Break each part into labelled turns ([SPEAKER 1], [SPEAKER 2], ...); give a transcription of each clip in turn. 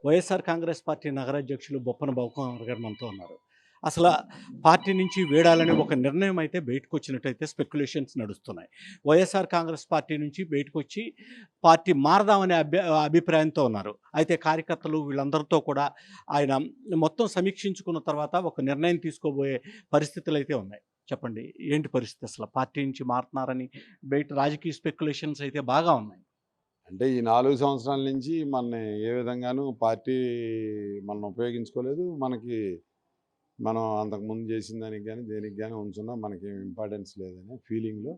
[SPEAKER 1] YSR Congress party నగర అధ్యక్షులు బొప్పన బావకుమార్ గారు మనతో ఉన్నారు. అసల పార్టీ నుంచి వీడాలని ఒక నిర్ణయం అయితే బయటకొచ్చినట్టయితే స్పెక్యులేషన్స్ నడుస్తున్నాయి. వైఎస్ఆర్ కాంగ్రెస్ పార్టీ నుంచి బయటకొచ్చి పార్టీ మారదామనే అభిప్రాయంతో ఉన్నారు. అయితే కార్యకర్తలు వీళ్ళందరితో కూడా ఆయన మొత్తం సమీక్షించుకున్న తర్వాత ఒక నిర్ణయం తీసుకోబోయే పరిస్థితులైతే ఉన్నాయి. చెప్పండి, ఏంటి పరిస్థితి అసల? పార్టీ నుంచి మారుతున్నారని బయట రాజకీయ స్పెక్యులేషన్స్ అయితే బాగా ఉన్నాయి.
[SPEAKER 2] అంటే ఈ 4 సంవత్సరాల నుంచి మనని ఏ విధంగానూ పార్టీ మనల్ని ఉపయోగించుకోలేదు. మనం అంతకుముందు చేసిన దానికి గాని, దేనికి గాని ఉంచున్నా మనకేం ఇంపార్టెన్స్ లేదనే ఫీలింగ్‌లో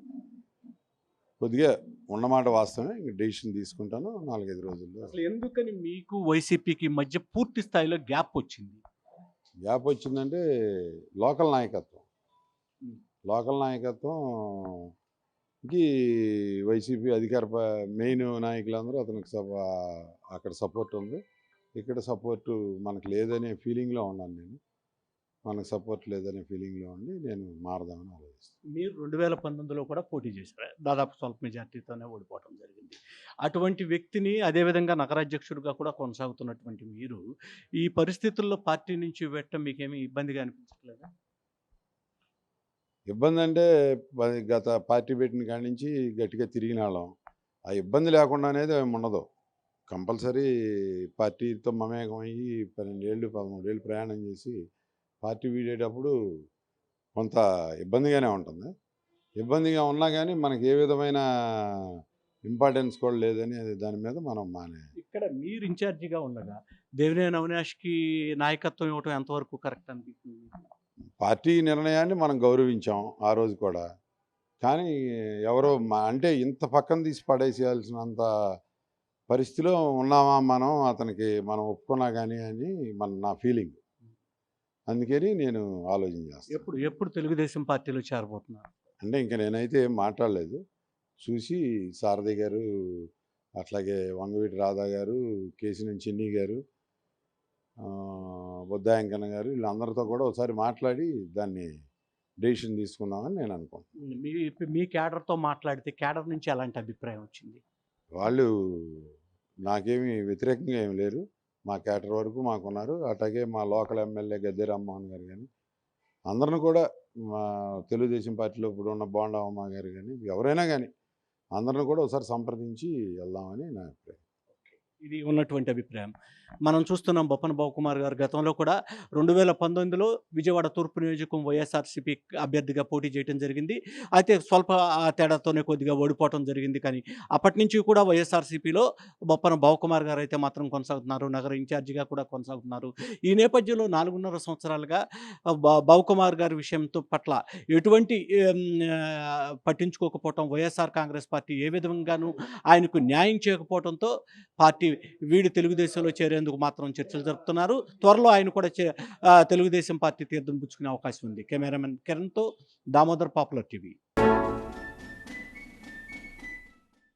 [SPEAKER 2] కొద్దిగా ఉన్నమాట వాస్తవమే. ఇంక డెసిషన్ తీసుకుంటాను 4, 5 రోజుల్లో.
[SPEAKER 1] అసలు ఎందుకని మీకు వైసీపీకి మధ్య పూర్తి స్థాయిలో గ్యాప్ వచ్చింది?
[SPEAKER 2] గ్యాప్ వచ్చిందంటే లోకల్ నాయకత్వం.
[SPEAKER 1] హ్మ్.
[SPEAKER 2] లోకల్ నాయకత్వంకి వైసీపీ మెయిన్ నాయకులందరూ అక్కడ సపోర్ట్ ఉంది. ఇక్కడ సపోర్టు మనకు లేదనే ఫీలింగ్‌లో ఉన్నాను నేను. మనకు సపోర్ట్ లేదనే ఫీలింగ్‌లో ఉండి నేను మారదామని ఆలోచిస్తున్నాను.
[SPEAKER 1] మీరు 2019లో కూడా పోటీ చేశారు. దాదాపు స్వల్ప మెజార్టీతోనే ఓడిపోవడం జరిగింది. అటువంటి వ్యక్తిని అదేవిధంగా నగరాధ్యక్షుడిగా కూడా కొనసాగుతున్నటువంటి మీరు, ఈ పరిస్థితుల్లో పార్టీ నుంచి పెట్టడం మీకేమి ఇబ్బందిగా అనిపించట్లేదా?
[SPEAKER 2] ఇబ్బందంటే గత పార్టీ పెట్టిన కాడి నుంచి గట్టిగా తిరిగినాళ్ళం. ఆ ఇబ్బంది లేకుండా అనేది ఏముండదు. కంపల్సరీ పార్టీతో మమేకమయ్యి 12 ఏళ్ళు, 13 ఏళ్ళు ప్రయాణం చేసి పార్టీ వీడేటప్పుడు కొంత ఇబ్బందిగానే ఉంటుంది. ఇబ్బందిగా ఉన్నా గానీ మనకి ఏ విధమైన ఇంపార్టెన్స్ కూడా లేదని దాని మీద మనం
[SPEAKER 1] ఇక్కడ మీరు ఇన్ఛార్జిగా ఉండగా దేవినేని అవినాష్‌కి నాయకత్వం ఇవ్వటం ఎంతవరకు కరెక్ట్ అనిపిస్తుంది?
[SPEAKER 2] పార్టీ నిర్ణయాన్ని మనం గౌరవించాం ఆ రోజు కూడా. కానీ ఎవరో అంటే ఇంత పక్కన తీసి పడేసేయాల్సినంత పరిస్థితిలో ఉన్నామా మనం ఒప్పుకున్నా గానీ అని నా ఫీలింగ్. అందుకని నేను ఆలోచన చేస్తాను.
[SPEAKER 1] ఎప్పుడు తెలుగుదేశం పార్టీలో చేరబోతున్నారు?
[SPEAKER 2] అంటే ఇంక నేనైతే ఏం మాట్లాడలేదు. చూసి సారథి గారు, అట్లాగే వంగవీటి రాధా గారు, కేశినేని చిన్ని గారు, బుద్దాయంకన్న గారు వీళ్ళందరితో కూడా ఒకసారి మాట్లాడి దాన్ని డెసిషన్ తీసుకుందామని నేను అనుకుంటున్నాను.
[SPEAKER 1] మీ క్యాడర్‌తో మాట్లాడితే క్యాడర్ నుంచి ఎలాంటి అభిప్రాయం వచ్చింది?
[SPEAKER 2] వాళ్ళు నాకేమి వ్యతిరేకంగా ఏమి లేరు. మా క్యాడర్ వరకు మాకున్నారు. అట్లాగే మా లోకల్ ఎమ్మెల్యే గద్దె రామ్మోహన్ గారు గాని, అందరిని కూడా మా తెలుగుదేశం పార్టీలో ఇప్పుడున్న బోండావమ్మ గారు గాని, ఎవరైనా గాని అందరిని కూడా ఒకసారి సంప్రదించి వెళ్దామని నా అభిప్రాయం.
[SPEAKER 1] ఇది ఉన్నటువంటి అభిప్రాయం. మనం చూస్తున్నాం బొప్పన బావకుమార్ గారు గతంలో కూడా 2019లో విజయవాడ తూర్పు నియోజకవర్గం వైఎస్ఆర్‌సీపీ అభ్యర్థిగా పోటీ చేయడం జరిగింది. అయితే స్వల్ప తేడాతోనే కొద్దిగా ఓడిపోవటం జరిగింది. కానీ అప్పటి నుంచి కూడా వైఎస్ఆర్‌సీపీలో బొప్పన బావకుమార్ గారు అయితే మాత్రం కొనసాగుతున్నారు. నగర ఇన్ఛార్జిగా కూడా కొనసాగుతున్నారు. ఈ నేపథ్యంలో 4.5 సంవత్సరాలుగా బావకుమార్ గారి విషయంతో పట్ల ఎటువంటి పట్టించుకోకపోవటం, వైఎస్ఆర్ కాంగ్రెస్ పార్టీ ఏ విధంగానూ ఆయనకు న్యాయం చేయకపోవడంతో పార్టీ వీడు తెలుగుదేశంలో చేరేందుకు మాత్రం చర్చలు జరుపుతున్నారు. త్వరలో ఆయన కూడా తెలుగుదేశం పార్టీ తీర్థం పుచ్చుకునే అవకాశం ఉంది. కెమెరామెన్ కిరణ్‌తో దామోదర్, పాపులర్ టీవీ.